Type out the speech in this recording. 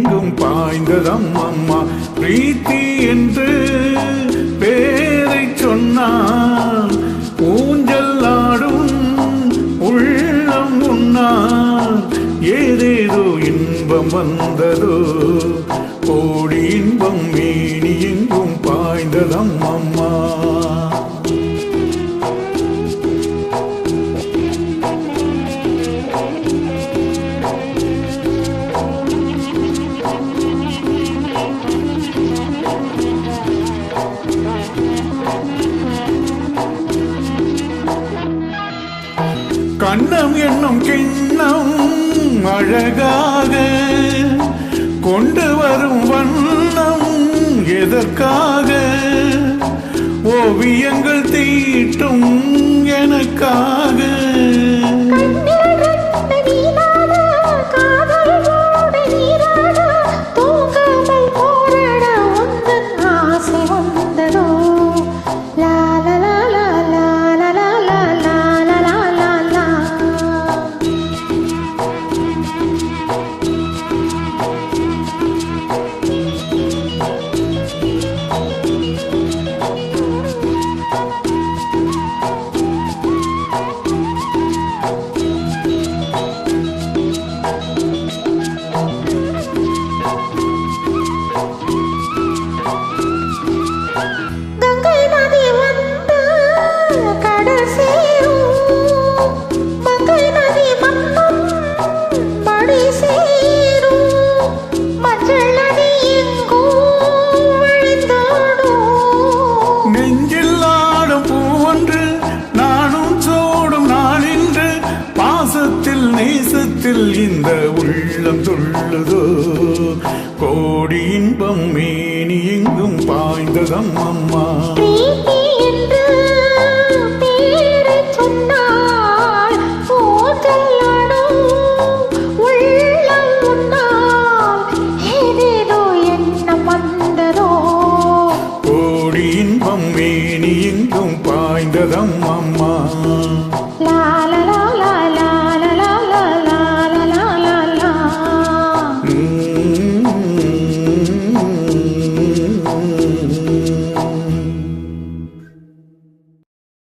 எங்கும் பாய்ந்ததம் அம்மா. பிரீத்தி என்று பேரை சொன்னான், ஊஞ்சல் ஆடும் உள்ளம் உண்ணான். ஏதேதோ இன்பம் வந்ததோ, கோடி இன்பம் மேனி எங்கும் பாய்ந்ததம் அம்மா. கண்ணம் என்னும் கிண்ணம் அழகாக கொண்டு வரும் வண்ணம் எதற்காக? ஓவியங்கள் தீட்டும் எனக்காக. நேசத்தில் இந்த உள்ளம் துள்ளுதோ, கோடி இன்பம் மேனி எங்கும் பாய்ந்ததம் அம்மா. கோடி இன்பம் மேனி எங்கும் பாய்ந்ததம் அம்மா.